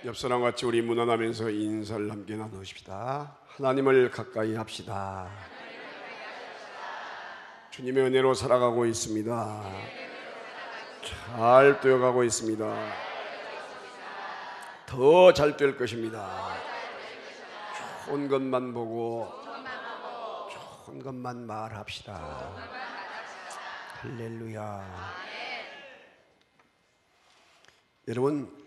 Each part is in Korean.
옆 사람 같이 우리 문안하면서 인사를 함께 나누십시다. 하나님을 가까이 합시다. 주님의 은혜로 살아가고 있습니다. 잘 되어가고 있습니다. 더 잘 될 것입니다. 좋은 것만 보고 좋은 것만 말합시다. 할렐루야. 여러분,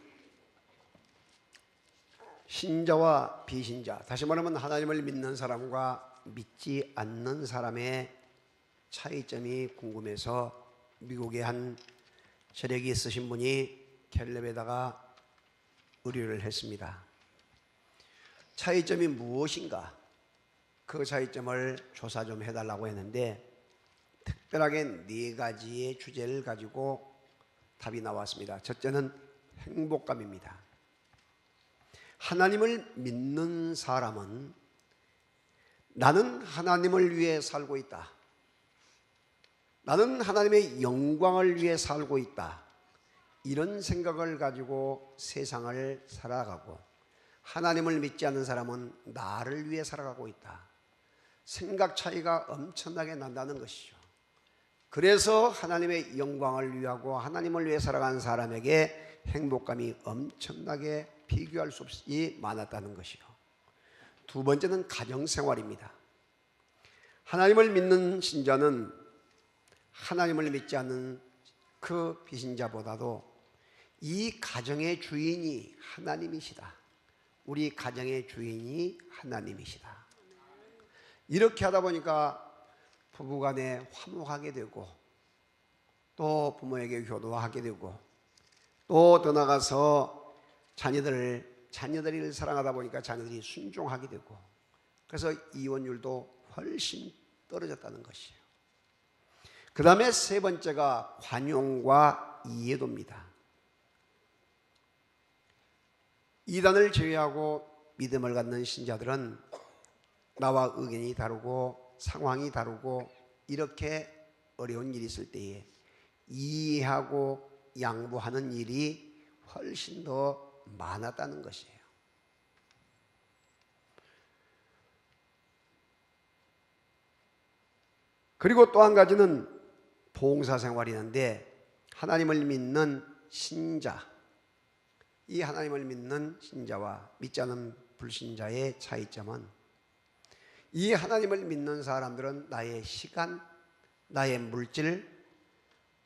신자와 비신자, 다시 말하면 하나님을 믿는 사람과 믿지 않는 사람의 차이점이 궁금해서 미국의 한 세력이 있으신 분이 갤럽에다가 의뢰를 했습니다. 차이점이 무엇인가? 그 차이점을 조사 좀 해달라고 했는데 특별하게 4가지의 주제를 가지고 답이 나왔습니다. 첫째는 행복감입니다. 하나님을 믿는 사람은 나는 하나님을 위해 살고 있다. 나는 하나님의 영광을 위해 살고 있다. 이런 생각을 가지고 세상을 살아가고, 하나님을 믿지 않는 사람은 나를 위해 살아가고 있다. 생각 차이가 엄청나게 난다는 것이죠. 그래서 하나님의 영광을 위하고 하나님을 위해 살아가는 사람에게 행복감이 엄청나게 비교할 수 없이 많았다는 것이요. 두 번째는 가정생활입니다. 하나님을 믿는 신자는 하나님을 믿지 않는 그 비신자보다도 이 가정의 주인이 하나님이시다. 우리 가정의 주인이 하나님이시다. 이렇게 하다 보니까 부부간에 화목하게 되고, 또 부모에게 효도하게 되고, 또 더 나가서 자녀들을 사랑하다 보니까 자녀들이 순종하게 되고, 그래서 이혼율도 훨씬 떨어졌다는 것이에요. 그 다음에 세 번째가 관용과 이해도입니다. 이단을 제외하고 믿음을 갖는 신자들은 나와 의견이 다르고 상황이 다르고 이렇게 어려운 일이 있을 때에 이해하고 양보하는 일이 훨씬 더 많았다는 것이에요. 그리고 또 한 가지는 봉사생활이 있는데, 하나님을 믿는 신자, 이 하나님을 믿는 신자와 믿지 않는 불신자의 차이점은, 이 하나님을 믿는 사람들은 나의 시간, 나의 물질,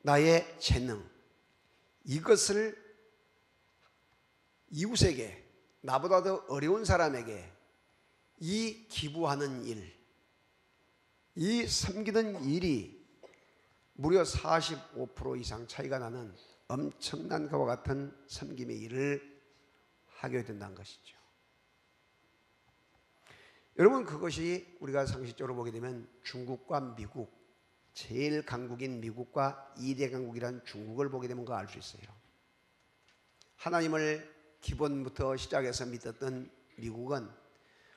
나의 재능, 이것을 이웃에게, 나보다 더 어려운 사람에게 이 기부하는 일, 이 섬기는 일이 무려 45% 이상 차이가 나는 엄청난 것과 같은 섬김의 일을 하게 된다는 것이죠. 여러분, 그것이 우리가 상식적으로 보게 되면 중국과 미국, 제일 강국인 미국과 2대 강국이라는 중국을 보게 되면 그거 알 수 있어요. 하나님을 기본부터 시작해서 믿었던 미국은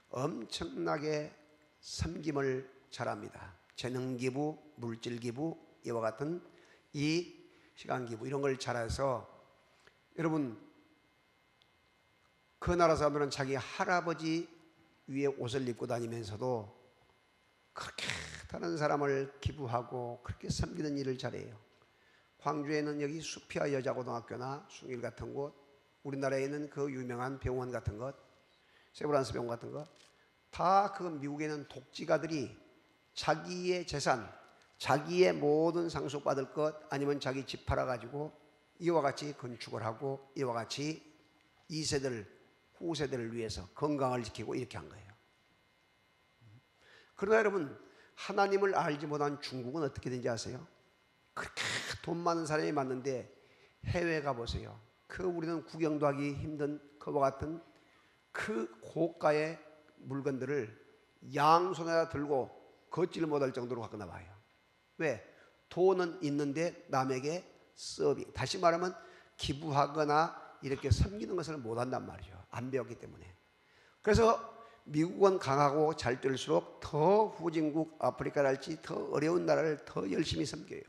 엄청나게 섬김을 잘합니다. 재능 기부, 물질 기부, 이와 같은 이 시간 기부, 이런 걸 잘해서, 여러분, 그 나라 사람들은 자기 할아버지 위에 옷을 입고 다니면서도 그렇게 다른 사람을 기부하고 그렇게 섬기는 일을 잘해요. 광주에는 여기 수피아 여자고등학교나 숭일 같은 곳, 우리나라에 있는 그 유명한 병원 같은 것, 세브란스 병원 같은 것, 다 그 미국에 있는 독지가들이 자기의 재산, 자기의 모든 상속받을 것, 아니면 자기 집 팔아가지고 이와 같이 건축을 하고 이와 같이 2세들, 후세대를 위해서 건강을 지키고 이렇게 한 거예요. 그러나 여러분, 하나님을 알지 못한 중국은 어떻게 되는지 아세요? 그렇게 돈 많은 사람이 많은데 해외 가보세요. 그 우리는 구경도 하기 힘든 그와 같은 그 고가의 물건들을 양손에다 들고 걷지를 못할 정도로 갖고 나와요. 왜? 돈은 있는데 남에게 서빙, 다시 말하면 기부하거나 이렇게 섬기는 것을 못한단 말이죠. 안 배웠기 때문에. 그래서 미국은 강하고 잘 될수록 더 후진국, 아프리카랄지 더 어려운 나라를 더 열심히 섬겨요.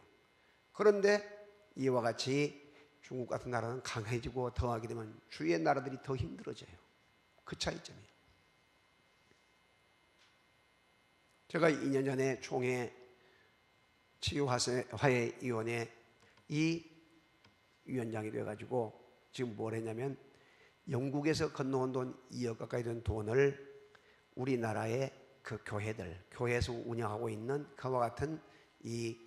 그런데 이와 같이 중국 같은 나라는 강해지고 더 하게 되면 주위의 나라들이 더 힘들어져요. 그 차이점이에요. 제가 2년 전에 총회 치유화해위원회 이 위원장이 돼가지고 지금 뭘 했냐면 영국에서 건너온 돈 2억 가까이 된 돈을 우리나라의 그 교회에서 운영하고 있는 그와 같은 이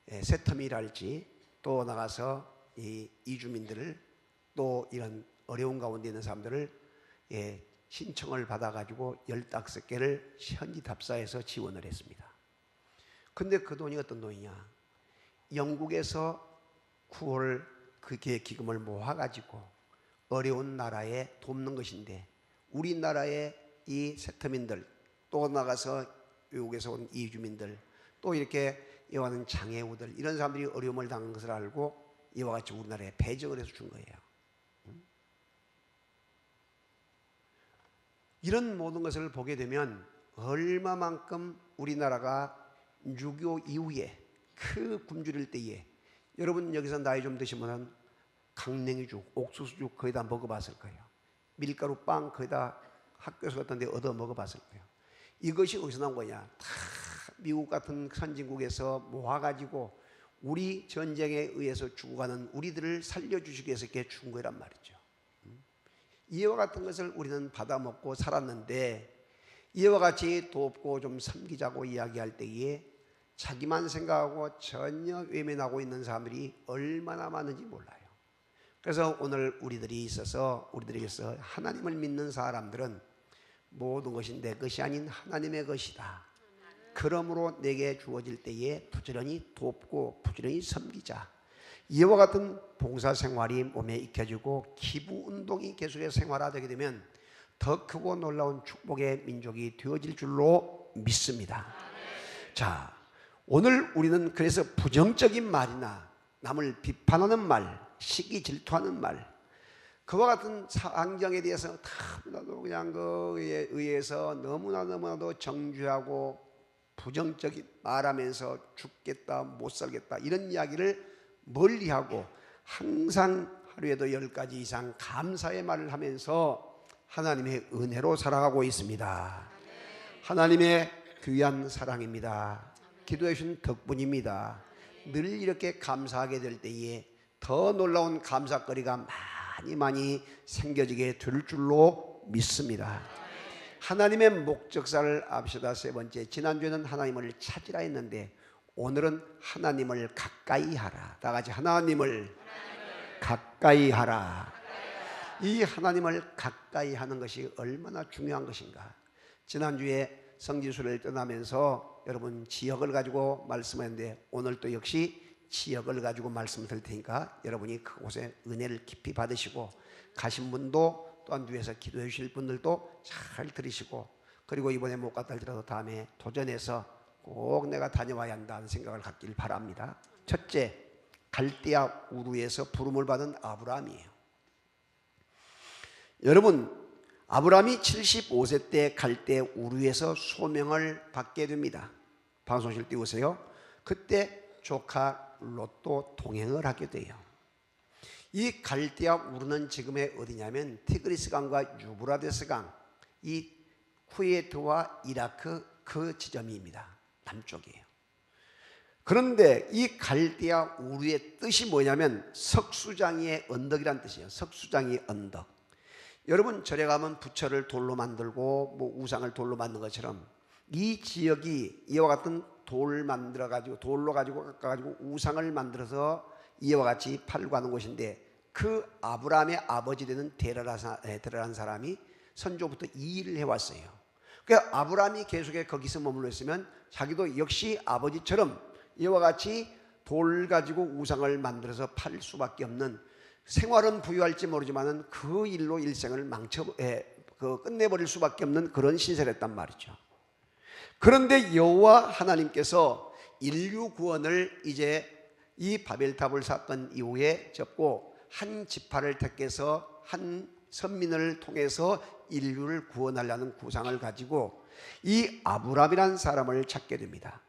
세터미랄지 또 나가서 이 이주민들을 또 이런 어려운 가운데 있는 사람들을 신청을 받아가지고 15개를 현지 답사해서 지원을 했습니다. 근데 그 돈이 어떤 돈이냐? 영국에서 9월 그 기금을 모아가지고 어려운 나라에 돕는 것인데 우리나라의 이 세터민들 또 나가서 외국에서 온 이주민들 또 이렇게 이와 같은 장애우들 이런 사람들이 어려움을 당한 것을 알고 이와 같이 우리나라에 배정을 해서 준 거예요. 이런 모든 것을 보게 되면 얼마만큼 우리나라가 6.25 이후에 그 굶주릴 때에 여러분 여기서 나이 좀 드시면 강냉이죽, 옥수수죽 거의 다 먹어봤을 거예요. 밀가루 빵 거의 다 학교에서 같은 데 얻어 먹어봤을 거예요. 이것이 어디서 나온 거냐? 다 미국 같은 선진국에서 모아가지고 우리 전쟁에 의해서 죽어가는 우리들을 살려주시기 위해서 이렇게 준 거란 말이죠. 이와 같은 것을 우리는 받아먹고 살았는데 이와 같이 돕고 좀 섬기자고 이야기할 때에 자기만 생각하고 전혀 외면하고 있는 사람들이 얼마나 많은지 몰라요. 그래서 오늘 우리들에게서 하나님을 믿는 사람들은 모든 것이 내 것이 아닌 하나님의 것이다. 그러므로 내게 주어질 때에 부지런히 돕고 부지런히 섬기자. 이와 같은 봉사생활이 몸에 익혀지고 기부운동이 계속해서 생활화되게 되면 더 크고 놀라운 축복의 민족이 되어질 줄로 믿습니다. 자, 오늘 우리는 그래서 부정적인 말이나 남을 비판하는 말, 시기 질투하는 말, 그와 같은 환경에 대해서 너무나도 그냥 그에 의해서 너무나도 정죄하고 부정적인 말하면서 죽겠다 못 살겠다 이런 이야기를 멀리하고 항상 하루에도 10가지 이상 감사의 말을 하면서 하나님의 은혜로 살아가고 있습니다. 하나님의 귀한 사랑입니다. 기도해 주신 덕분입니다. 늘 이렇게 감사하게 될 때에 더 놀라운 감사거리가 많이 생겨지게 될 줄로 믿습니다. 하나님의 목적사를 압시다. 세 번째, 지난주에는 하나님을 찾으라 했는데 오늘은 하나님을 가까이 하라. 다 같이 하나님을 가까이 하라. 이 하나님을 가까이 하는 것이 얼마나 중요한 것인가. 지난주에 성지순례를 떠나면서 여러분 지역을 가지고 말씀했는데 오늘 또 역시 지역을 가지고 말씀드릴 테니까 여러분이 그곳에 은혜를 깊이 받으시고 가신 분도 또한 뒤에서 기도해 주실 분들도 잘 들으시고 그리고 이번에 못 갔다 할지라도 다음에 도전해서 꼭 내가 다녀와야 한다는 생각을 갖길 바랍니다. 첫째, 갈대아 우르에서 부름을 받은 아브라함이에요. 여러분, 아브라함이 75세 때 갈대아 우르에서 소명을 받게 됩니다. 방송실 띄우세요. 그때 조카 롯도 동행을 하게 돼요. 이 갈대아 우르는 지금의 어디냐면 티그리스 강과 유브라데스 강, 이 쿠웨이트와 이라크 그 지점입니다. 남쪽이에요. 그런데 이 갈대아 우르의 뜻이 뭐냐면 석수장이의 언덕이란 뜻이에요. 석수장이의 언덕. 여러분 절에 가면 부처를 돌로 만들고 뭐 우상을 돌로 만든 것처럼 이 지역이 이와 같은 돌 만들어 가지고 돌로 가지고 우상을 만들어서 이와 같이 팔고 하는 곳인데 그 아브라함의 아버지 되는 데라라는 사람이 선조부터 이 일을 해왔어요. 그러니까 아브라함이 계속해 거기서 머물러 있으면 자기도 역시 아버지처럼 이와 같이 돌 가지고 우상을 만들어서 팔 수밖에 없는, 생활은 부유할지 모르지만은 그 일로 일생을 끝내버릴 수밖에 없는 그런 신세였단 말이죠. 그런데 여호와 하나님께서 인류 구원을 이제 이 바벨탑을 사건 이후에 접고 한 지파를 택해서 한 선민을 통해서 인류를 구원하려는 구상을 가지고 이 아브라함이라는 사람을 찾게 됩니다.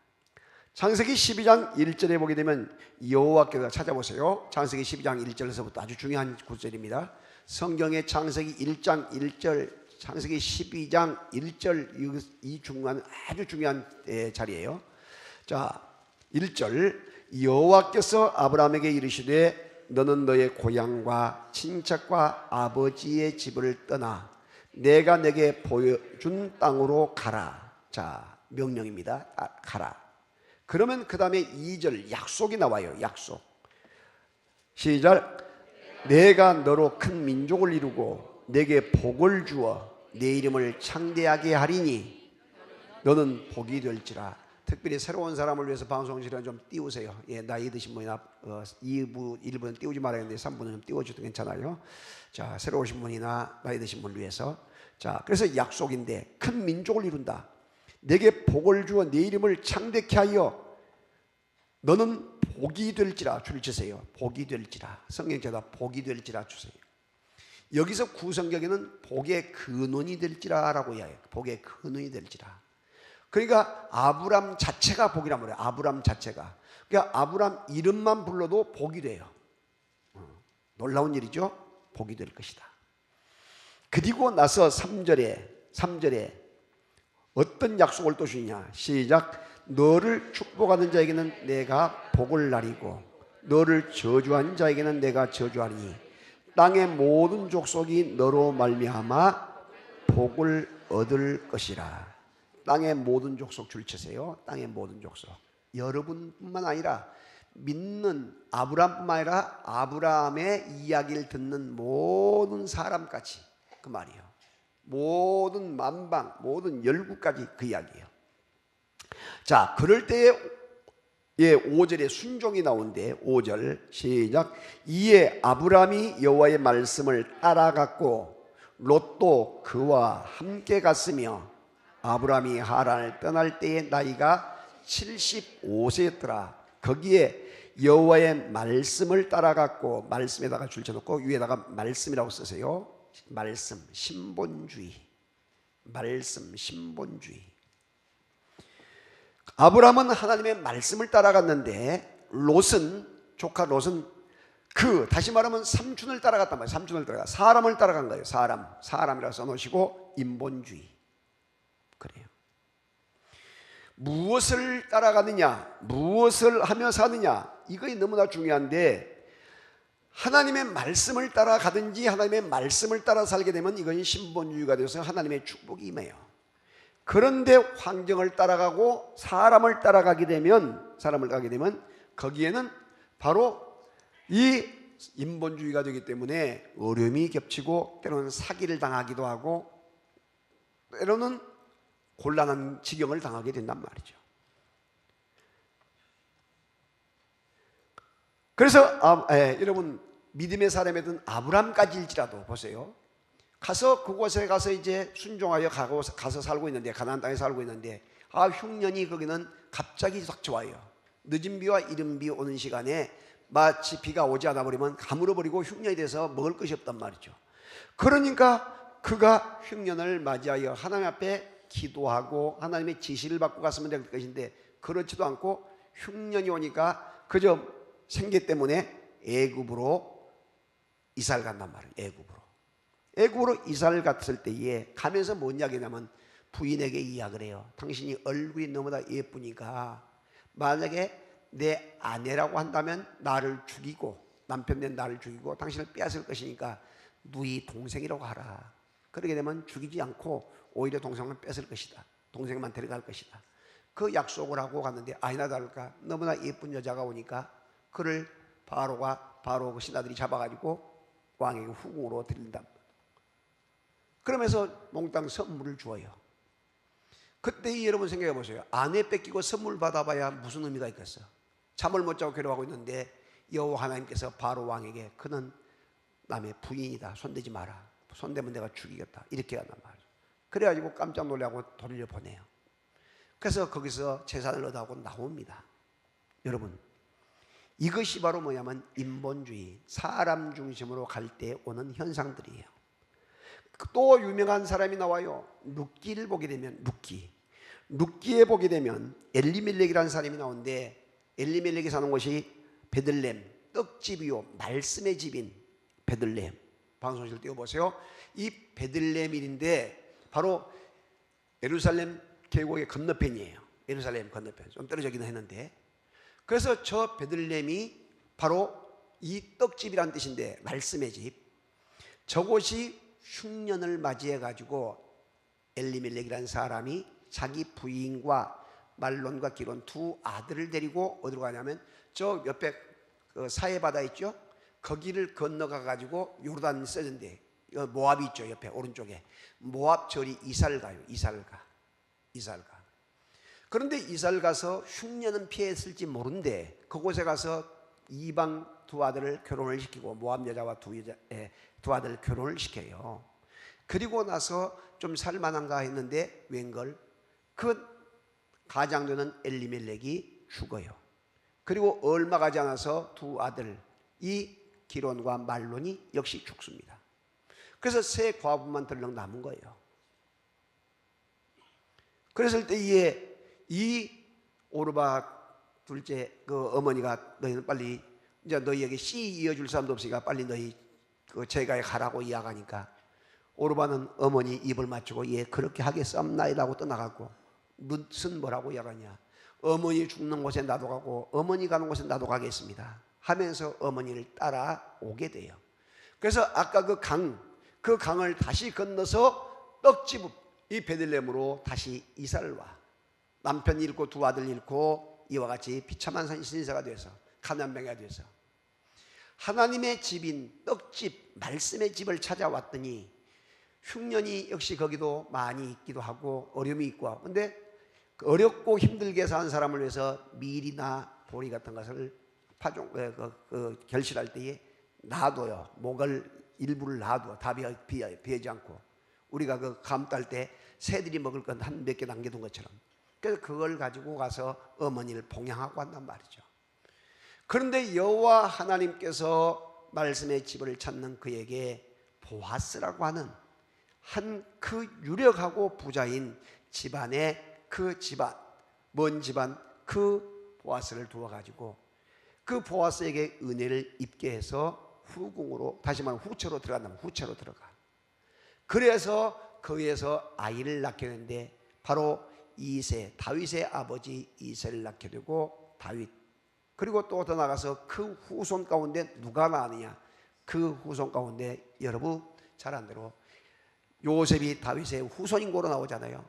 창세기 12장 1절에 보게 되면 여호와께서, 찾아보세요. 창세기 12장 1절에서부터 아주 중요한 구절입니다. 성경의 창세기 1장 1절, 창세기 12장 1절, 이 중간 아주 중요한 자리예요. 자, 1절, 여호와께서 아브라함에게 이르시되 너는 너의 고향과 친척과 아버지의 집을 떠나 내가 내게 보여준 땅으로 가라. 자, 명령입니다. 가라. 그러면 그 다음에 2절 약속이 나와요. 약속. 시작. 내가 너로 큰 민족을 이루고 내게 복을 주어 내 이름을 창대하게 하리니 너는 복이 될지라. 특별히 새로운 사람을 위해서 방송 시간 좀 띄우세요. 예, 나이 드신 분이나 2부, 1부는 띄우지 말아야 하는데 3부는 좀 띄워줘도 괜찮아요. 자, 새로 오신 분이나 나이 드신 분을 위해서. 자, 그래서 약속인데 큰 민족을 이룬다. 내게 복을 주어 내 이름을 창대케 하여 너는 복이 될지라. 줄 치세요. 복이 될지라. 성경제다 복이 될지라 주세요. 여기서 구성경에는 복의 근원이 될지라 라고 이야기해요. 복의 근원이 될지라. 그러니까 아브람 자체가 복이란 말이에요. 아브람 자체가. 그러니까 아브람 이름만 불러도 복이 돼요. 놀라운 일이죠. 복이 될 것이다. 그리고 나서 3절에 어떤 약속을 또 주느냐. 시작. 너를 축복하는 자에게는 내가 복을 나리고 너를 저주하는 자에게는 내가 저주하리니 땅의 모든 족속이 너로 말미암아 복을 얻을 것이라. 땅의 모든 족속 줄 치세요. 땅의 모든 족속. 여러분뿐만 아니라 믿는 아브라함뿐만 아니라 아브라함의 이야기를 듣는 모든 사람까지 그 말이에요. 모든 만방, 모든 열국까지 그 이야기예요. 자, 그럴 때에 5절에 순종이 나오는데 5절 시작. 이에 아브라함이 여호와의 말씀을 따라갔고 롯도 그와 함께 갔으며 아브라함이 하란을 떠날 때의 나이가 75세였더라. 거기에 여호와의 말씀을 따라갔고, 말씀에다가 줄쳐놓고 위에다가 말씀이라고 쓰세요. 말씀, 신본주의. 말씀, 신본주의. 아브라함은 하나님의 말씀을 따라갔는데 롯은, 조카 롯은 다시 말하면 삼촌을 따라갔단 말이에요. 삼촌을 따라가, 사람을 따라간 거예요. 사람이라 써놓으시고 인본주의. 그래요. 무엇을 따라가느냐, 무엇을 하며 사느냐, 이것이 너무나 중요한데 하나님의 말씀을 따라가든지 하나님의 말씀을 따라 살게 되면 이건 신본주의가 되어서 하나님의 축복이 임해요. 그런데 환경을 따라가고 사람을 따라가게 되면 거기에는 바로 이 인본주의가 되기 때문에 어려움이 겹치고 때로는 사기를 당하기도 하고 때로는 곤란한 지경을 당하게 된단 말이죠. 그래서 여러분 믿음의 사람이든 아브람까지일지라도 보세요. 그곳에 가서 이제 순종하여 가서 살고 있는데, 가나안 땅에 살고 있는데 흉년이 거기는 갑자기 닥쳐와요. 늦은 비와 이른 비 오는 시간에 마치 비가 오지 않아 버리면 가물어 버리고 흉년이 돼서 먹을 것이 없단 말이죠. 그러니까 그가 흉년을 맞이하여 하나님 앞에 기도하고 하나님의 지시를 받고 갔으면 될 것인데 그렇지도 않고 흉년이 오니까 그저 생계 때문에 애굽으로 이사를 간단 말이에요. 애굽으로 이사를 갔을 때에 가면서 뭔 이야기냐면 부인에게 이야기를 해요. 당신이 얼굴이 너무나 예쁘니까 만약에 내 아내라고 한다면 나를 죽이고, 남편 된 나를 죽이고 당신을 빼앗을 것이니까 누이 동생이라고 하라. 그러게 되면 죽이지 않고 오히려 동생만 뺏을 것이다. 동생만 데려갈 것이다. 그 약속을 하고 갔는데 아니나 다를까 너무나 예쁜 여자가 오니까 그를 바로 그 신하들이 잡아가지고 왕에게 후궁으로 드린다. 그러면서 몽땅 선물을 주어요. 그때 여러분 생각해 보세요. 아내 뺏기고 선물 받아봐야 무슨 의미가 있겠어요? 잠을 못 자고 괴로워하고 있는데 여호와 하나님께서 바로 왕에게 그는 남의 부인이다. 손대지 마라. 손대면 내가 죽이겠다. 이렇게 한단 말이에요. 그래가지고 깜짝 놀라고 돌려보내요. 그래서 거기서 재산을 얻어가고 나옵니다. 여러분, 이것이 바로 뭐냐면 인본주의, 사람 중심으로 갈 때 오는 현상들이에요. 또 유명한 사람이 나와요. 룻기를 보게 되면 룻기에 보게 되면 엘리멜렉이라는 사람이 나오는데, 엘리멜렉이 사는 곳이 베들레헴, 떡집이요 말씀의 집인 베들레헴. 방송실 띄워보세요. 이 베들레헴인데 바로 예루살렘 계곡의 건너편이에요. 예루살렘 건너편, 좀 떨어지기는 했는데, 그래서 저 베들레헴이 바로 이 떡집이라는 뜻인데 말씀의 집, 저곳이 흉년을 맞이해 가지고 엘리멜렉이라는 사람이 자기 부인과 말론과 기론 두 아들을 데리고 어디로 가냐면 저 옆에 그 사해바다 있죠? 거기를 건너가 가지고 요르단 써진데, 모압이 있죠, 옆에 오른쪽에. 모압 절이 이사를 가요. 이사를 가. 그런데 이사를 가서 흉년은 피했을지 모른데 그곳에 가서 이방 두 아들을 결혼을 시키고, 모압 여자와 두 아들을 결혼을 시켜요. 그리고 나서 좀 살만한가 했는데 웬걸 그 가장되는 엘리멜렉이 죽어요. 그리고 얼마 가지 않아서 두 아들 이 기론과 말론이 역시 죽습니다. 그래서 세 과부만 덜렁 남은 거예요. 그랬을 때에 이 오르바 둘째 그 어머니가, 너희는 빨리 이제 너희에게 씨 이어줄 사람도 없으니까 빨리 너희 그 제가에 가라고 이야기하니까, 오르바는 어머니 입을 맞추고 예 그렇게 하겠사옵나이라고 떠나가고, 룻은 뭐라고 이야기하냐, 어머니 죽는 곳에 나도 가고 어머니 가는 곳에 나도 가겠습니다 하면서 어머니를 따라오게 돼요. 그래서 아까 그 강을 다시 건너서 떡집 이 베들레헴으로 다시 이사를 와. 남편 잃고 두 아들 잃고 이와 같이 비참한 신세가 돼서 가난뱅이가 돼서 하나님의 집인 떡집 말씀의 집을 찾아왔더니 흉년이 역시 거기도 많이 있기도 하고 어려움이 있고, 근데 어렵고 힘들게 사는 사람을 위해서 밀이나 보리 같은 것을 결실할 때에 놔둬요. 목을 일부를 놔둬. 다 비하지 않고, 우리가 그 감딸 때 새들이 먹을 건 한 몇 개 남겨둔 것처럼. 그래서 그걸 가지고 가서 어머니를 봉양하고 한단 말이죠. 그런데 여호와 하나님께서 말씀의 집을 찾는 그에게 보아스라고 하는 한 그 유력하고 부자인 집안의 먼 집안 그 보아스를 두어가지고 그 보아스에게 은혜를 입게 해서 후궁으로, 다시 말하면 후처로 들어간다면 후처로 들어가. 그래서 거기에서 아이를 낳게 되는데 바로 이세, 다윗의 아버지 이세를 낳게 되고, 다윗, 그리고 또 더 나가서 그 후손 가운데 누가 나느냐, 그 후손 가운데 여러분 잘 아는 대로 요셉이 다윗의 후손인 거로 나오잖아요.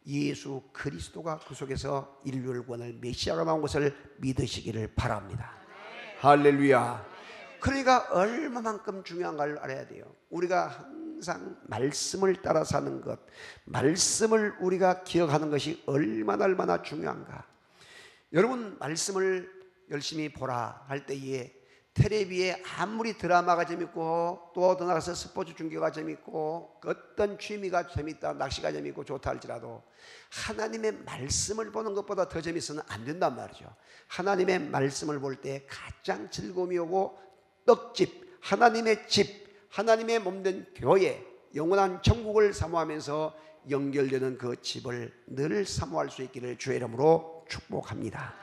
예수 그리스도가 그 속에서 인류를 구원할 메시아로 나온 것을 믿으시기를 바랍니다. 할렐루야. 그러니까 얼마만큼 중요한 걸 알아야 돼요. 우리가 항상 말씀을 따라 사는 것, 말씀을 우리가 기억하는 것이 얼마나 중요한가. 여러분, 말씀을 열심히 보라 할 때에 텔레비에 아무리 드라마가 재밌고 또 더 나가서 스포츠 중계가 재밌고 어떤 취미가 재밌다, 낚시가 재밌고 좋다 할지라도 하나님의 말씀을 보는 것보다 더 재밌어는 안 된단 말이죠. 하나님의 말씀을 볼 때 가장 즐거움이 오고, 떡집, 하나님의 집, 하나님의 몸된 교회, 영원한 천국을 사모하면서 연결되는 그 집을 늘 사모할 수 있기를 주의 이름으로 축복합니다.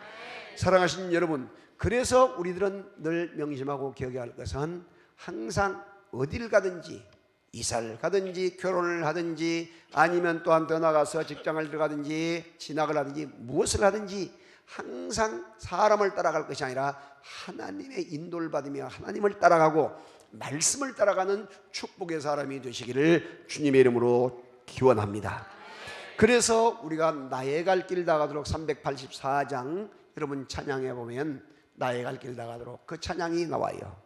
사랑하신 여러분, 그래서 우리들은 늘 명심하고 기억해야 할 것은 항상 어딜 가든지, 이사를 가든지 결혼을 하든지 아니면 또한 더 나가서 직장을 들어가든지 진학을 하든지 무엇을 하든지 항상 사람을 따라갈 것이 아니라 하나님의 인도를 받으며 하나님을 따라가고 말씀을 따라가는 축복의 사람이 되시기를 주님의 이름으로 기원합니다. 그래서 우리가 나의 갈 길 나가도록 384장 여러분 찬양해 보면 나의 갈 길 나가도록 그 찬양이 나와요.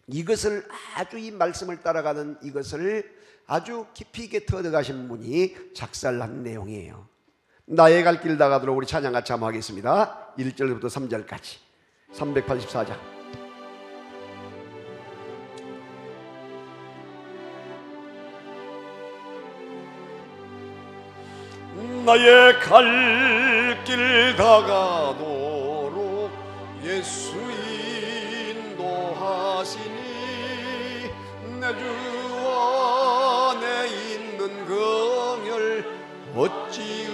이것을 아주 이 말씀을 따라가는 이것을 아주 깊이 있게 터득하신 분이 작살난 내용이에요. 나의 갈 길 나가도록 우리 찬양 같이 한번 하겠습니다. 1절부터 3절까지 384장. 나의 갈 길 다가도록 예수 인도하시니 내 주 안에 있는 긍휼 어찌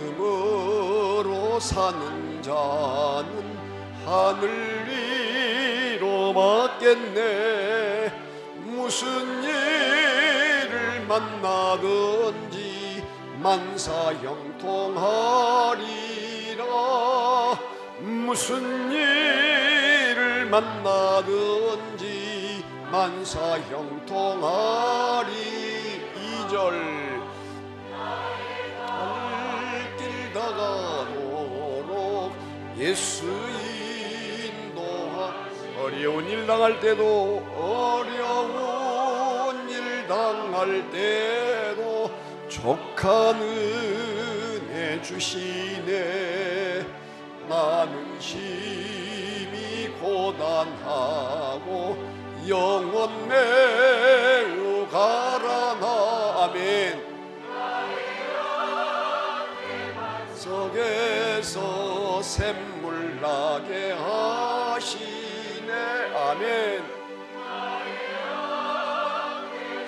믿음으로 사는 자는 하늘 위로 받겠네. 무슨 일을 만나든지 만사 형통하리라. 무슨 일을 만나든지 만사 형통하리. 2절 길 다가도록 예수 인도하. 어려운 일 당할 때도 어려운 일 당할 때도 족한 은혜 주시네. 나는 심히 고단하고 영혼 매우 가라나. 아멘. 속에서 샘물 나게 하시네. 아멘.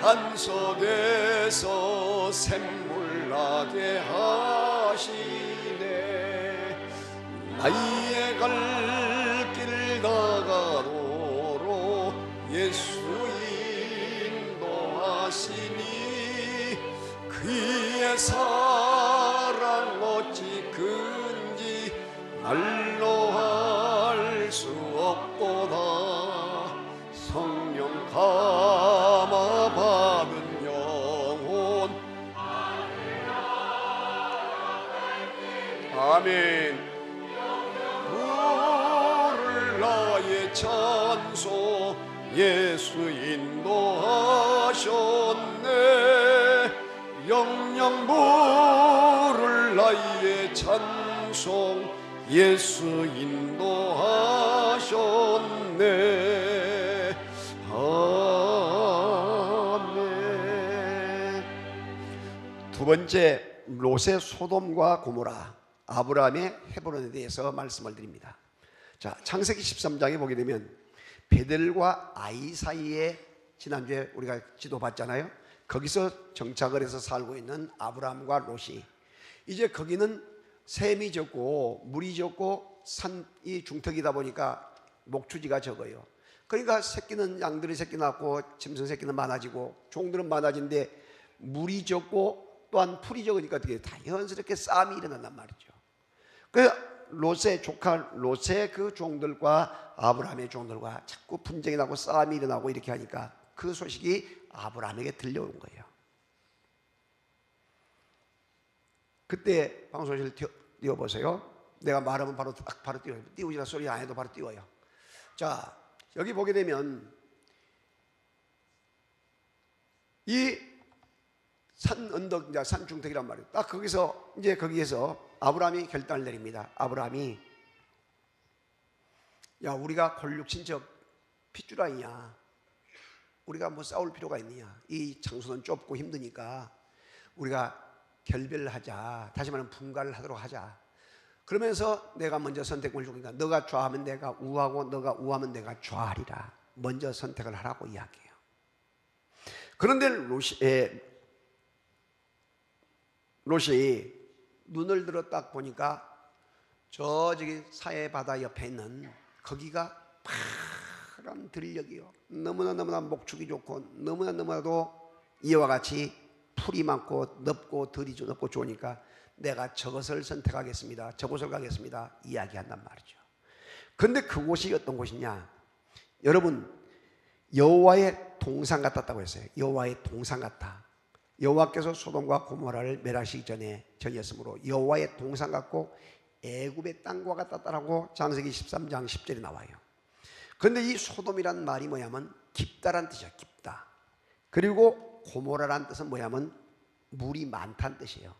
단 속에서 샘물 나게 하시네. 나의 갈 길 다가도록 예수 인도하시니 그의 사랑 어찌 큰지 말로 할 수 없도다. 성령 감화 받은 영혼. 아멘. 부를 나의 찬송 예수 인도하셨네. 영영 부를 나의 찬송 예수 인도하셨네. 아멘. 두 번째, 롯의 소돔과 고모라, 아브라함의 헤브론에 대해서 말씀을 드립니다. 자, 창세기 13장에 보게 되면 베델과 아이 사이에 지난주에 우리가 지도 봤잖아요. 거기서 정착을 해서 살고 있는 아브라함과 롯이, 이제 거기는 샘이 적고 물이 적고 산이 중턱이다 보니까 목축지가 적어요. 그러니까 새끼는 양들이 새끼 낳고 짐승 새끼는 많아지고 종들은 많아진데 물이 적고 또한 풀이 적으니까 어떻게 자연스럽게 싸움이 일어난단 말이죠. 그래서 롯의 조카 롯의 그 종들과 아브라함의 종들과 자꾸 분쟁이 나고 싸움이 일어나고 이렇게 하니까 그 소식이 아브라함에게 들려온 거예요. 그때 방송실 띄워보세요. 내가 말하면 바로 띄워요. 띄우지라 소리 안 해도 바로 띄워요. 자, 여기 보게 되면 이 산 언덕, 산 중턱이란 말이에요. 딱 거기서 이제 거기에서 아브라함이 결단을 내립니다. 아브라함이, 야, 우리가 골육 친척 핏줄아이냐, 우리가 뭐 싸울 필요가 있느냐, 이 장소는 좁고 힘드니까 우리가 결별을 하자, 다시 말하면 분가를 하도록 하자. 그러면서 내가 먼저 선택을 주니까 너가 좌하면 내가 우하고 너가 우하면 내가 좌하리라. 먼저 선택을 하라고 이야기해요. 그런데 롯이 눈을 들어 딱 보니까 저기 사해 바다 옆에 있는 거기가 파란 들녘이요, 너무나 목축이 좋고 너무나도 이와 같이 풀이 많고 넓고 들이 넓고 좋으니까 내가 저것을 선택하겠습니다, 저곳을 가겠습니다 이야기한단 말이죠. 그런데 그곳이 어떤 곳이냐, 여러분, 여호와의 동산 같았다고 했어요. 여호와의 동산 같다. 여호와께서 소돔과 고모라를 멸하시기 전이었으므로 여호와의 동산 같고 애굽의 땅과 같았다라고 창세기 13장 10절에 나와요. 그런데 이 소돔이란 말이 뭐냐면 깊다란 뜻이야, 깊다. 그리고 고모라란 뜻은 뭐냐면 물이 많다는 뜻이에요.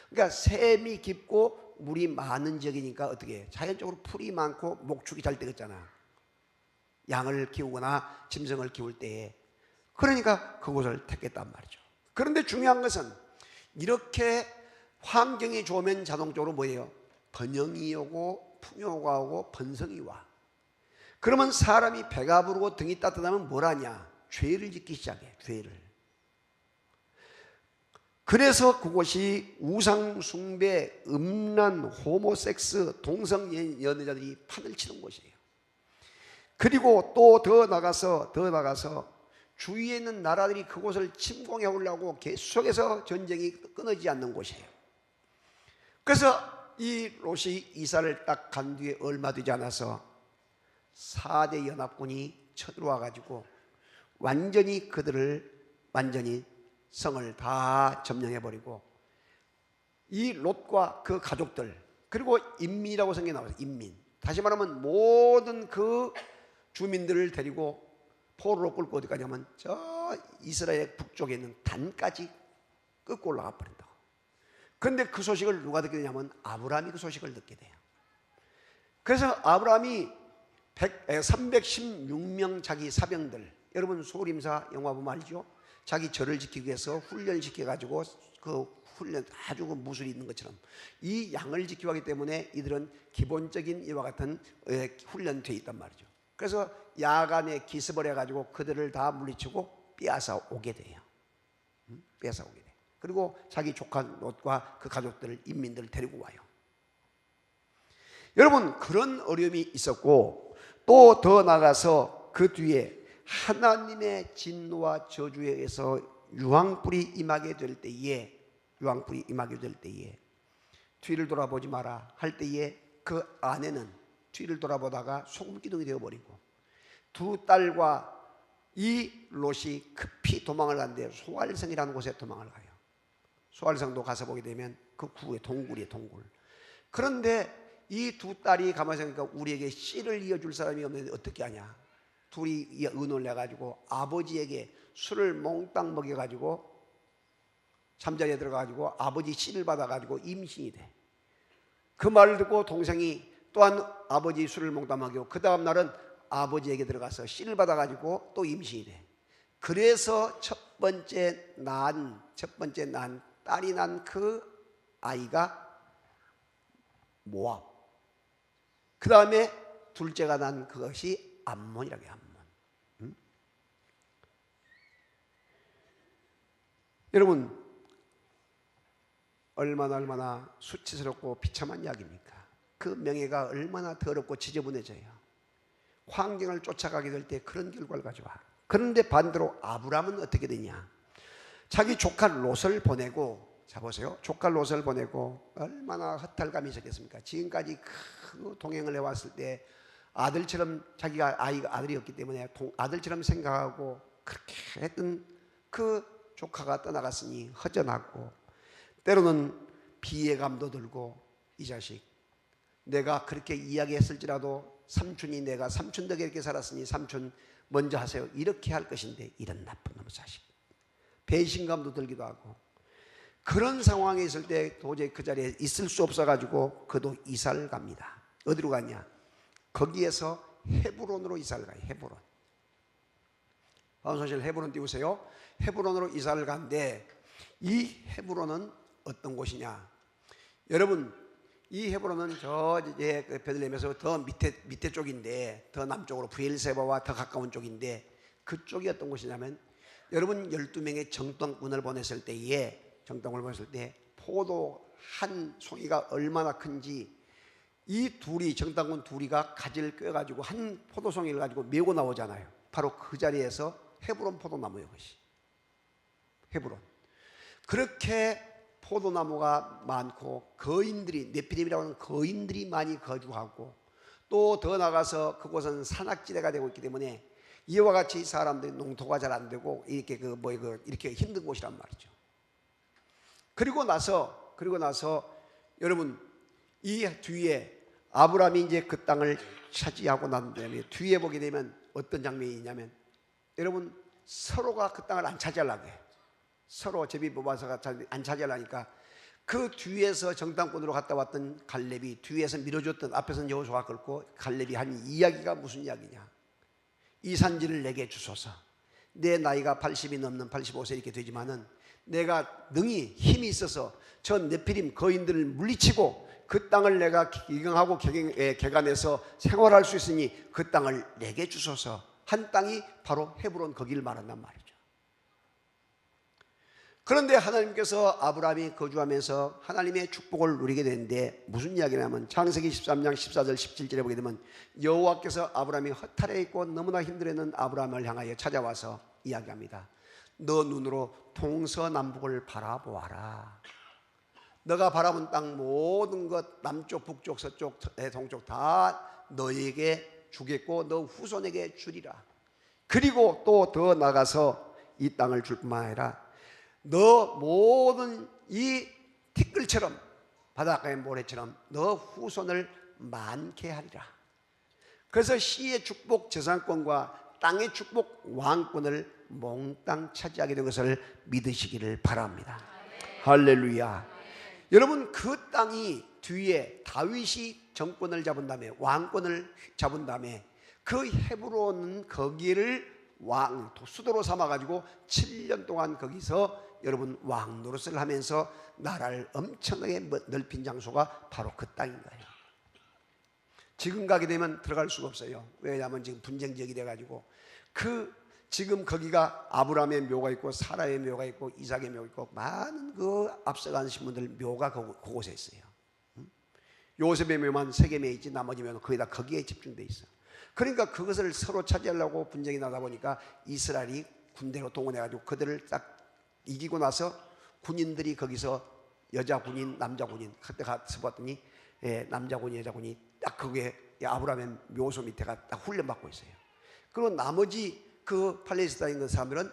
그러니까 샘이 깊고 물이 많은 지역이니까 어떻게 자연적으로 풀이 많고 목축이 잘 되겠잖아, 양을 키우거나 짐승을 키울 때에. 그러니까 그곳을 택했단 말이죠. 그런데 중요한 것은 이렇게 환경이 좋으면 자동적으로 뭐예요? 번영이 오고 풍요가 오고 번성이 와. 그러면 사람이 배가 부르고 등이 따뜻하면 뭘 하냐? 죄를 짓기 시작해, 죄를. 그래서 그곳이 우상숭배, 음란, 호모섹스, 동성연애자들이 판을 치는 곳이에요. 그리고 또 더 나가서 주위에 있는 나라들이 그곳을 침공해 오려고 계속해서 전쟁이 끊어지지 않는 곳이에요. 그래서 이 롯이 이사를 딱 간 뒤에 얼마 되지 않아서 4대 연합군이 쳐들어와 가지고 완전히 성을 다 점령해버리고 이 롯과 그 가족들, 그리고 인민이라고 성경에 나와요. 인민, 다시 말하면 모든 그 주민들을 데리고 포로로 끌고 어디 가냐면 저 이스라엘 북쪽에 있는 단까지 끌고 올라가 버린다고. 그런데 그 소식을 누가 듣게 되냐면 아브라함이 그 소식을 듣게 돼요. 그래서 아브라함이 316명 자기 사병들, 여러분 소림사 영화 보면 알죠? 자기 절을 지키기 위해서 훈련을 시켜가지고 그 훈련 아주 그 무술이 있는 것처럼 이 양을 지키기 때문에 이들은 기본적인 이와 같은 훈련되어 있단 말이죠. 그래서 야간에 기습을 해가지고 그들을 다 물리치고 빼앗아 오게 돼요. 빼앗아 오게 돼. 그리고 자기 조카 롯과 그 가족들을, 인민들을 데리고 와요. 여러분, 그런 어려움이 있었고 또 더 나가서 그 뒤에 하나님의 진노와 저주에 의해서 유황불이 임하게 될 때에 뒤를 돌아보지 마라 할 때에 그 아내는 뒤를 돌아보다가 소금기둥이 되어버리고 두 딸과 이 롯이 급히 도망을 가는데 소알성이라는 곳에 도망을 가요. 소알성도 가서 보게 되면 그 구에 동굴이에요, 동굴. 그런데 이 두 딸이 가만히 생각하니까 우리에게 씨를 이어줄 사람이 없는데 어떻게 하냐. 둘이 의논을 해가지고 아버지에게 술을 몽땅 먹여가지고 잠자리에 들어가가지고 아버지 씨를 받아가지고 임신이 돼. 그 말을 듣고 동생이 또한 아버지 술을 몽땅 먹이고 그 다음 날은 아버지에게 들어가서 씨를 받아가지고 또 임신이 돼. 그래서 첫 번째 난 딸이 난 그 아이가 모압, 그 다음에 둘째가 난 그것이 암몬이라고 해요. 암몬. 여러분, 얼마나 수치스럽고 비참한 이야기입니까? 그 명예가 얼마나 더럽고 지저분해져요. 환경을 쫓아가게 될 때 그런 결과를 가져와. 그런데 반대로 아브라함은 어떻게 되냐? 자기 조카 롯을 보내고, 자 보세요, 조카 롯을 보내고 얼마나 허탈감이 있었겠습니까? 지금까지 그 동행을 해왔을 때 아들처럼, 자기가 아들이 없기 때문에 아들처럼 생각하고 그렇게 했던 그 조카가 떠나갔으니 허전하고, 때로는 비애감도 들고, 이 자식 내가 그렇게 이야기했을지라도 삼촌이 내가 삼촌 덕에 이렇게 살았으니 삼촌 먼저 하세요 이렇게 할 것인데, 이런 나쁜 놈의 자식. 배신감도 들기도 하고, 그런 상황에 있을 때 도저히 그 자리에 있을 수 없어가지고 그도 이사를 갑니다. 어디로 가냐? 거기에서 헤브론으로 이사를 가요. 헤브론. 방송실 헤브론 띄우세요. 헤브론으로 이사를 가는데, 이 헤브론은 어떤 곳이냐? 여러분, 이 헤브론은 저 이제 베들레헴에서 더 밑에 쪽인데, 더 남쪽으로 브엘세바와 더 가까운 쪽인데, 그쪽이 어떤 곳이냐면, 여러분 12명의 정탐꾼을 보냈을 때에 포도 한 송이가 얼마나 큰지 이 둘이, 정탐꾼 둘이가 가지를 꿰가지고 한 포도송이를 가지고 메고 나오잖아요. 바로 그 자리에서 헤브론 포도나무예요. 그것이 헤브론. 그렇게 포도나무가 많고 거인들이, 네피림이라고 하는 거인들이 많이 거주하고, 또 더 나가서 그곳은 산악지대가 되고 있기 때문에 이와 같이 사람들이 농토가 잘 안 되고 이렇게 이렇게 힘든 곳이란 말이죠. 그리고 나서 여러분, 이 뒤에 아브라함이 이제 그 땅을 차지하고 난 다음에 뒤에 보게 되면 어떤 장면이 있냐면, 여러분 서로가 그 땅을 안 차지하려고 해. 서로 제비 뽑아서 안 차지하려니까 그 뒤에서 정탐꾼으로 갔다 왔던 갈렙이 뒤에서 밀어줬던, 앞에서는 여호수아가 긁고 갈렙이 한 이야기가 무슨 이야기냐? 이 산지를 내게 주소서. 내 나이가 80이 넘는 85세 이렇게 되지만은 내가 능히 힘이 있어서 저 네피림 거인들을 물리치고 그 땅을 내가 기경하고 개간해서 생활할 수 있으니 그 땅을 내게 주소서 한 땅이 바로 헤브론, 거기를 말한단 말이죠. 그런데 하나님께서 아브라함이 거주하면서 하나님의 축복을 누리게 되는데 무슨 이야기냐면 창세기 13장 14절 17절에 보게 되면 여호와께서 아브라함이 허탈해 있고 너무나 힘들어하는 아브라함을 향하여 찾아와서 이야기합니다. 너 눈으로 동서남북을 바라보아라. 너가 바라본 땅 모든 것 남쪽 북쪽 서쪽 동쪽 다 너에게 주겠고 너 후손에게 주리라. 그리고 또 더 나가서 이 땅을 줄 뿐만 아니라 너 모든 이 티끌처럼 바닷가의 모래처럼 너 후손을 많게 하리라. 그래서 시의 축복 저상권과 땅의 축복 왕권을 몽땅 차지하게 된 것을 믿으시기를 바랍니다. 할렐루야. 여러분, 그 땅이 뒤에 다윗이 정권을 잡은 다음에 왕권을 잡은 다음에 그 헤브론은 거기를 수도로 삼아가지고 7년 동안 거기서 여러분 왕 노릇을 하면서 나라를 엄청나게 넓힌 장소가 바로 그 땅인 거예요. 지금 가게 되면 들어갈 수가 없어요. 왜냐하면 지금 분쟁 지역이 돼가지고 지금 거기가 아브라함의 묘가 있고 사라의 묘가 있고 이삭의 묘가 있고 많은 그 앞서간 신분들 묘가 그곳에 있어요. 요셉의 묘만 3개 있지 나머지 묘는 거의 다 거기에 집중돼 있어. 그러니까 그것을 서로 차지하려고 분쟁이 나다 보니까 이스라엘이 군대로 동원해가지고 그들을 딱 이기고 나서 군인들이 거기서 여자 군인 남자 군인 그때 가서 봤더니 남자 군인 여자 군이 딱 거기에 아브라함의 묘소 밑에가 딱 훈련받고 있어요. 그리고 나머지 그 팔레스타인 그 사람들은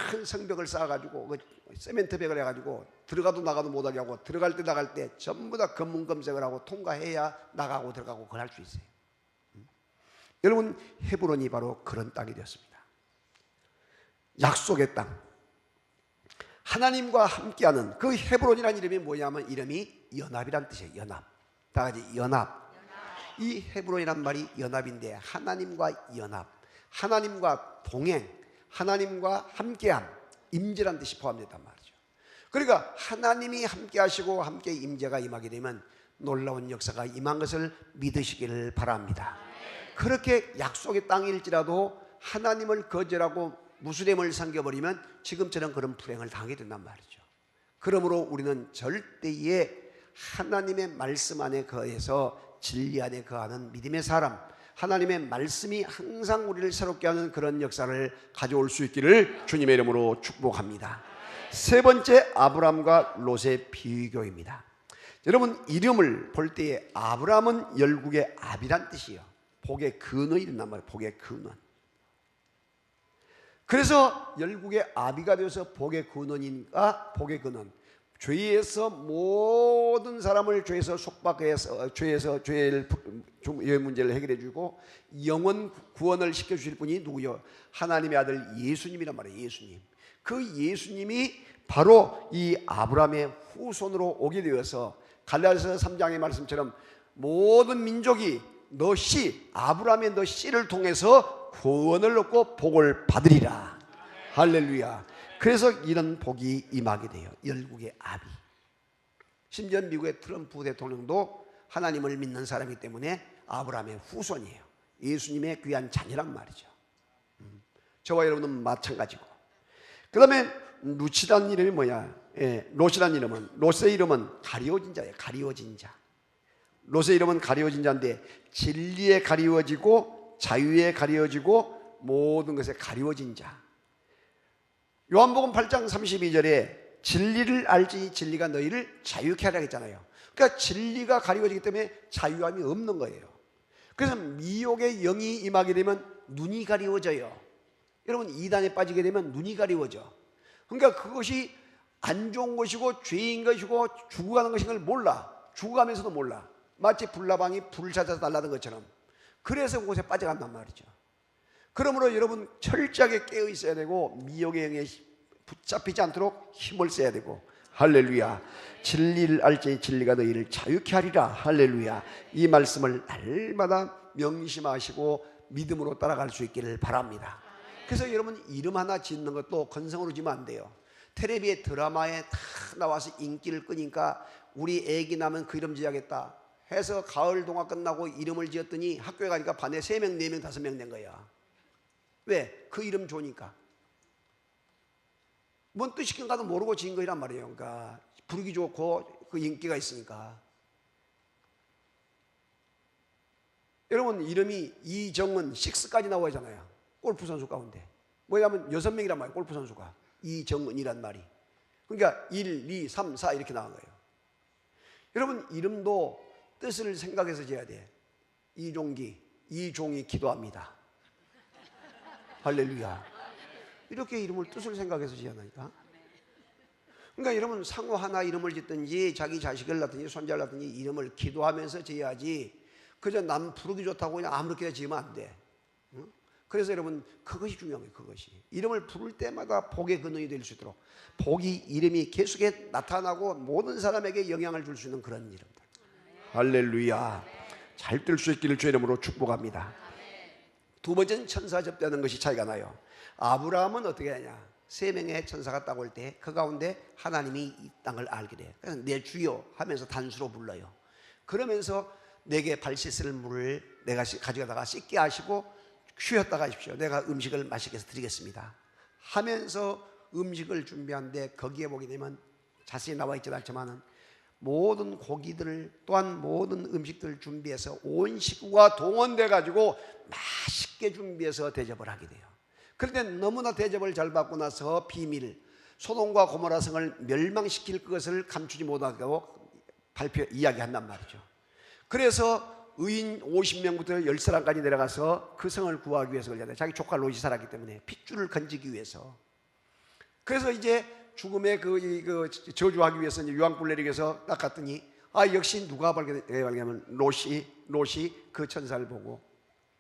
큰 성벽을 쌓아가지고 그 세멘트 벽을 해가지고 들어가도 나가도 못하게 하고 들어갈 때 나갈 때 전부 다 검문검색을 하고 통과해야 나가고 들어가고 그걸 할 수 있어요. 여러분, 헤브론이 바로 그런 땅이 되었습니다. 약속의 땅, 하나님과 함께하는 그 헤브론이라는 이름이 뭐냐면 이름이 연합이란 뜻이에요. 연합. 다 같이 연합. 이 헤브론이란 말이 연합인데 하나님과 연합, 하나님과 동행, 하나님과 함께함, 임재란 뜻이 포함됐단 말이죠. 그러니까 하나님이 함께 하시고 함께 임재가 임하게 되면 놀라운 역사가 임한 것을 믿으시기를 바랍니다. 그렇게 약속의 땅일지라도 하나님을 거절하고 무슬림을 섬겨버리면 지금처럼 그런 불행을 당하게 된단 말이죠. 그러므로 우리는 절대에 하나님의 말씀 안에 거해서 진리 안에 거하는 믿음의 사람, 하나님의 말씀이 항상 우리를 새롭게 하는 그런 역사를 가져올 수 있기를 주님의 이름으로 축복합니다. 세 번째, 아브라함과 롯의 비교입니다. 여러분, 이름을 볼 때에 아브라함은 열국의 아비란 뜻이에요. 복의 근원이 된단 말이에요. 복의 근원. 그래서 열국의 아비가 되어서 복의 근원인가? 복의 근원. 죄에서 모든 사람을 죄에서 속박해서 죄에서 죄의 문제를 해결해 주고 영원 구원을 시켜 주실 분이 누구요? 하나님의 아들 예수님이란 말이에요. 예수님. 그 예수님이 바로 이 아브라함의 후손으로 오게 되어서 갈라디아서 3장의 말씀처럼 모든 민족이 너 씨, 아브라함의 너 씨를 통해서 구원을 얻고 복을 받으리라. 할렐루야. 그래서 이런 복이 임하게 돼요. 열국의 아비. 심지어 미국의 트럼프 대통령도 하나님을 믿는 사람이기 때문에 아브라함의 후손이에요. 예수님의 귀한 자녀란 말이죠. 저와 여러분은 마찬가지고. 그 다음에 루치라는 이름이 뭐야? 롯이라는 이름은, 롯의 이름은 가리워진 자예요. 가리워진 자. 롯의 이름은 가리워진 자인데 진리에 가리워지고 자유에 가리워지고 모든 것에 가리워진 자. 요한복음 8장 32절에 진리를 알지 진리가 너희를 자유케 하라 했잖아요. 그러니까 진리가 가리워지기 때문에 자유함이 없는 거예요. 그래서 미혹의 영이 임하게 되면 눈이 가리워져요. 여러분, 이단에 빠지게 되면 눈이 가리워져. 그러니까 그것이 안 좋은 것이고 죄인 것이고 죽어가는 것인 걸 몰라. 죽어가면서도 몰라. 마치 불나방이 불을 찾아서 날라던 것처럼. 그래서 그곳에 빠져간단 말이죠. 그러므로 여러분 철저하게 깨어 있어야 되고 미혹의 영에 붙잡히지 않도록 힘을 써야 되고. 할렐루야. 진리를 알지 진리가 너희를 자유케 하리라. 할렐루야. 이 말씀을 날마다 명심하시고 믿음으로 따라갈 수 있기를 바랍니다. 그래서 여러분 이름 하나 짓는 것도 건성으로 지면 안 돼요. 텔레비에 드라마에 다 나와서 인기를 끄니까 우리 애기 나면 그 이름 지어야겠다 해서 가을 동화 끝나고 이름을 지었더니 학교에 가니까 반에 3명, 4명, 5명 된 거야. 왜? 그 이름 좋으니까. 뭔 뜻인가도 모르고 지은 거란 말이에요. 그러니까 부르기 좋고 그 인기가 있으니까. 여러분, 이름이 이정은 6까지 나오잖아요. 골프 선수 가운데. 뭐냐면 6명이란 말이에요. 골프 선수가. 이정은이란 말이. 그러니까 1, 2, 3, 4 이렇게 나온 거예요. 여러분, 이름도 뜻을 생각해서 지어야 돼. 이종이 기도합니다. 할렐루야. 이렇게 이름을 뜻을 생각해서 지어야하니까. 그러니까 여러분, 상호 하나 이름을 짓든지 자기 자식을 낳든지 손자를 낳든지 이름을 기도하면서 지어야지, 그저 남 부르기 좋다고 그냥 아무렇게나 지으면 안 돼. 그래서 여러분, 그것이 중요한 거예요. 그것이 이름을 부를 때마다 복의 근원이 될 수 있도록, 복이 이름이 계속해 나타나고 모든 사람에게 영향을 줄 수 있는 그런 이름들. 할렐루야. 잘 될 수 있기를 주의 이름으로 축복합니다. 두 번째는 천사 접대하는 것이 차이가 나요. 아브라함은 어떻게 하냐, 3명의 천사가 딱 올 때 그 가운데 하나님이 이 땅을 알게 돼요. 그래서 내 주여 하면서 단수로 불러요. 그러면서 내게 발 씻을 물을 내가 가져다가 씻게 하시고 쉬었다 가십시오. 내가 음식을 맛있게 해서 드리겠습니다 하면서 음식을 준비하는데, 거기에 보게 되면 자세히 나와 있지 않지만 모든 고기들을 또한 모든 음식들을 준비해서 온 식구가 동원돼 가지고 맛있게 준비해서 대접을 하게 돼요. 그런데 너무나 대접을 잘 받고 나서 비밀, 소돔과 고모라 성을 멸망시킬 것을 감추지 못하고 이야기한단 말이죠. 그래서 의인 50명부터 10사람까지 내려가서 그 성을 구하기 위해서 그러잖아요. 자기 조카 롯이 살았기 때문에 핏줄을 건지기 위해서. 그래서 이제 죽음의 그 저주하기 위해서 유황불 내리기 위해서 딱 갔더니, 역시 누가 발견하면 롯이 그 천사를 보고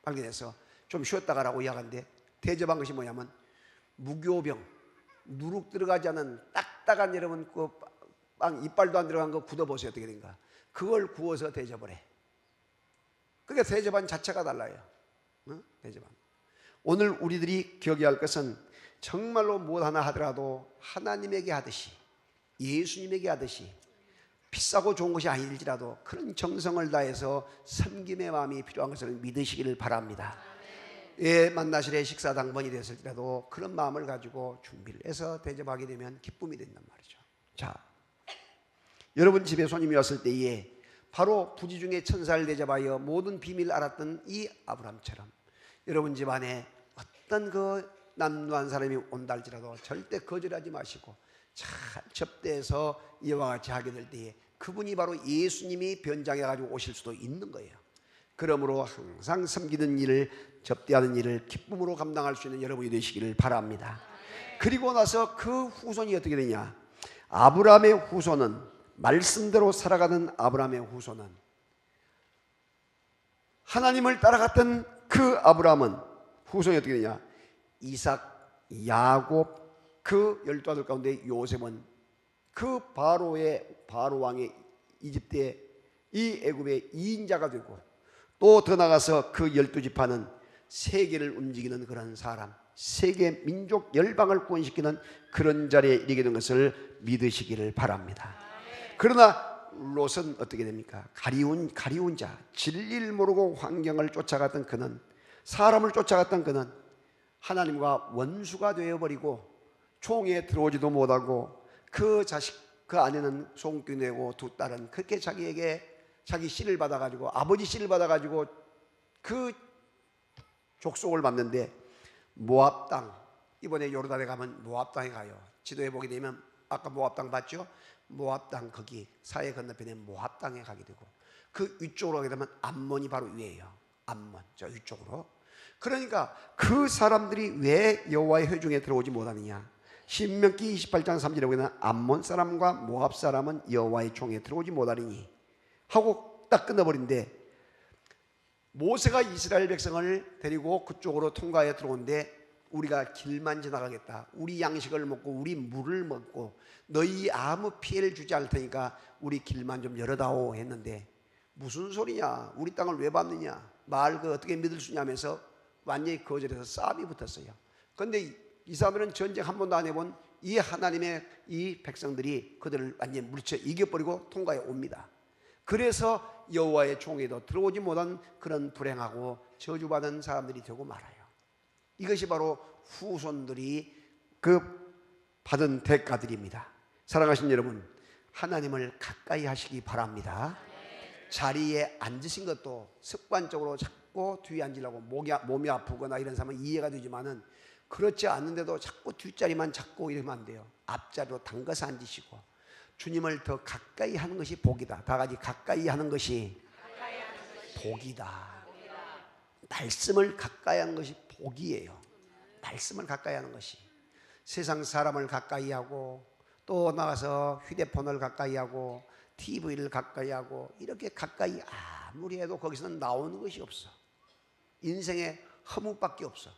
발견해서 좀 쉬었다 가라고 이야기하는데, 대접한 것이 뭐냐면 무교병, 누룩 들어가지 않은 딱딱한, 여러분 그 빵 이빨도 안 들어간 거 굳어보세요. 어떻게 된가. 그걸 구워서 대접을 해. 그러니까 대접한 자체가 달라요. 대접한. 오늘 우리들이 기억해야 할 것은 정말로 무엇 하나 하더라도 하나님에게 하듯이, 예수님에게 하듯이, 비싸고 좋은 것이 아닐지라도 그런 정성을 다해서 섬김의 마음이 필요한 것을 믿으시기를 바랍니다. 예, 만나실에 식사 당번이 됐을지라도 그런 마음을 가지고 준비를 해서 대접하게 되면 기쁨이 된단 말이죠. 자, 여러분 집에 손님이 왔을 때에 바로 부지 중에 천사를 대접하여 모든 비밀을 알았던 이 아브라함처럼 여러분 집안에 어떤 그 남루한 사람이 온다 할지라도 절대 거절하지 마시고 잘 접대해서 이와 같이 하게 될 때에 그분이 바로 예수님이 변장해 가지고 오실 수도 있는 거예요. 그러므로 항상 섬기는 일을, 접대하는 일을 기쁨으로 감당할 수 있는 여러분이 되시기를 바랍니다. 그리고 나서 그 후손이 어떻게 되냐, 아브라함의 후손은, 말씀대로 살아가는 아브라함의 후손은, 하나님을 따라갔던 그 아브라함은 후손이 어떻게 되냐, 이삭, 야곱, 그 12아들 가운데 요셉은 그 바로 왕의 이집트의 이 애굽의 2인자가 되고, 또 더 나가서 그 12지파는 세계를 움직이는 그런 사람, 세계 민족 열방을 구원시키는 그런 자리에 이르게 된 것을 믿으시기를 바랍니다. 그러나 롯은 어떻게 됩니까? 가리운 자, 진리를 모르고 환경을 쫓아갔던 그는, 사람을 쫓아갔던 그는 하나님과 원수가 되어버리고 총에 들어오지도 못하고, 그 자식, 그 아내는 송기 내고 두 딸은 그렇게 자기에게 자기 씨를 받아가지고, 아버지 씨를 받아가지고 그 족속을 받는데, 모압 땅, 이번에 요르단에 가면 모압 땅에 가요. 지도에 보게 되면 아까 모압 땅 봤죠? 모압 땅, 거기 사해 건너편에 모압 땅에 가게 되고, 그 위쪽으로 가게 되면 암몬이 바로 위에요. 암몬, 저 위쪽으로. 그러니까 그 사람들이 왜 여호와의 회중에 들어오지 못하느냐, 신명기 28장 3절에 보면 암몬 사람과 모압 사람은 여호와의 총에 들어오지 못하리니 하고 딱 끝나버린데, 모세가 이스라엘 백성을 데리고 그쪽으로 통과해 들어오는데, 우리가 길만 지나가겠다, 우리 양식을 먹고 우리 물을 먹고 너희 아무 피해를 주지 않을 테니까 우리 길만 좀 열어다오 했는데, 무슨 소리냐, 우리 땅을 왜 밟느냐, 말 그 어떻게 믿을 수 있냐면서 완전히 거절해서 싸움이 붙었어요. 그런데 이 사람들은 전쟁 한 번도 안 해본 이 하나님의 이 백성들이 그들을 완전히 물리쳐 이겨버리고 통과해 옵니다. 그래서 여호와의 총에도 들어오지 못한 그런 불행하고 저주받은 사람들이 되고 말아요. 이것이 바로 후손들이 그 받은 대가들입니다. 사랑하신 여러분, 하나님을 가까이 하시기 바랍니다. 자리에 앉으신 것도 습관적으로 자꾸 뒤에 앉으려고 몸이 아프거나 이런 사람은 이해가 되지만은, 그렇지 않는데도 자꾸 뒷자리만 잡고 이러면 안 돼요. 앞자리로 당겨서 앉으시고 주님을 더 가까이 하는 것이 복이다. 다 같이 가까이 하는 것이 복이다. 말씀을 가까이 하는 것이 복이에요. 말씀을 가까이 하는 것이. 세상 사람을 가까이 하고 또 나가서 휴대폰을 가까이 하고 TV를 가까이 하고 이렇게 가까이 아무리 해도 거기서는 나오는 것이 없어. 인생의 허무밖에 없어.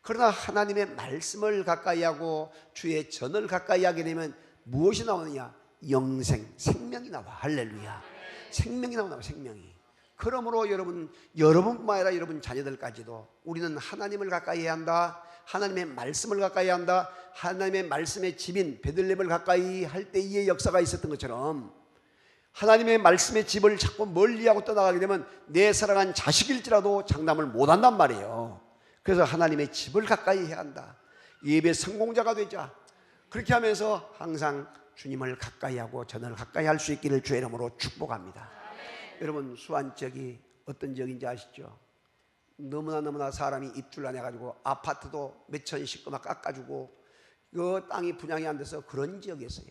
그러나 하나님의 말씀을 가까이 하고 주의 전을 가까이 하게 되면 무엇이 나오느냐? 영생, 생명이 나와. 할렐루야. 생명이 나와. 생명이. 그러므로 여러분뿐만 아니라 여러분 자녀들까지도 우리는 하나님을 가까이 해야 한다. 하나님의 말씀을 가까이 한다. 하나님의 말씀의 집인 베들레헴을 가까이 할 때의 역사가 있었던 것처럼 하나님의 말씀의 집을 자꾸 멀리하고 떠나가게 되면 내 사랑한 자식일지라도 장담을 못한단 말이에요. 그래서 하나님의 집을 가까이 해야 한다. 예배 성공자가 되자. 그렇게 하면서 항상 주님을 가까이 하고 전을 가까이 할 수 있기를 주의 이름으로 축복합니다. 여러분, 수안 지역이 어떤 지역인지 아시죠? 너무나 사람이 입줄 안 해가지고 아파트도 몇 천씩 막 깎아주고 그 땅이 분양이 안 돼서 그런 지역이었어요.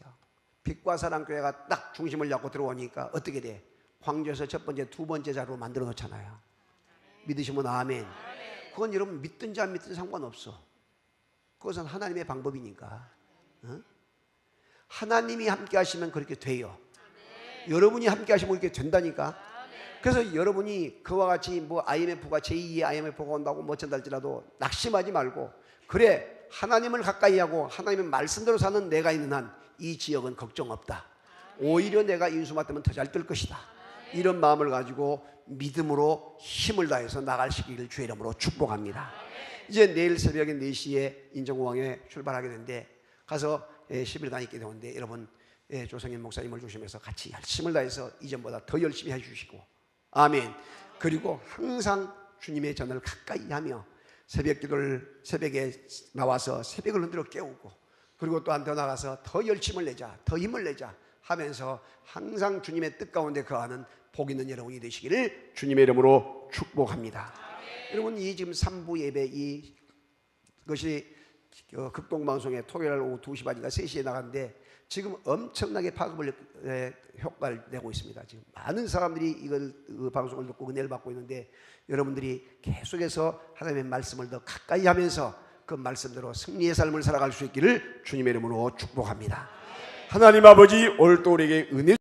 빛과 사랑교회가 딱 중심을 잡고 들어오니까 어떻게 돼? 광주에서 첫 번째, 두 번째 자로 만들어 놓잖아요. 믿으시면 아멘. 그건 여러분 믿든지 안 믿든지 상관없어. 그것은 하나님의 방법이니까. 하나님이 함께 하시면 그렇게 돼요. 여러분이 함께 하시면 그렇게 된다니까. 그래서 여러분이 그와 같이 뭐 IMF가 제2의 IMF가 온다고 뭐 어쩐다 할지라도 낙심하지 말고, 그래 하나님을 가까이 하고 하나님의 말씀대로 사는 내가 있는 한 이 지역은 걱정 없다. 오히려 내가 인수 맡으면 더 잘 될 것이다. 이런 마음을 가지고 믿음으로 힘을 다해서 나가시기를 주의 이름으로 축복합니다. 이제 내일 새벽에 4시에 인정공항에 출발하게 되는데 가서 10일간 있게 되는데 여러분 조성현 목사님을 중심해서 같이 열심을 다해서 이전보다 더 열심히 해주시고 아멘. 그리고 항상 주님의 전을 가까이 하며 새벽 기도를 새벽에 나와서 새벽을 흔들어 깨우고, 그리고 또 한 더 나가서 더 열심을 내자, 더 힘을 내자 하면서 항상 주님의 뜻 가운데 거하는 복 있는 여러분이 되시기를 주님의 이름으로 축복합니다. 여러분, 이 지금 3부 예배 이것이 극동방송에 토요일 오후 2시 반인가 3시에 나가는데 지금 엄청나게 파급을 효과를 내고 있습니다. 지금 많은 사람들이 이걸 방송을 듣고 은혜를 받고 있는데 여러분들이 계속해서 하나님의 말씀을 더 가까이 하면서 그 말씀대로 승리의 삶을 살아갈 수 있기를 주님의 이름으로 축복합니다. 하나님 아버지, 오늘 또 우리에게 은혜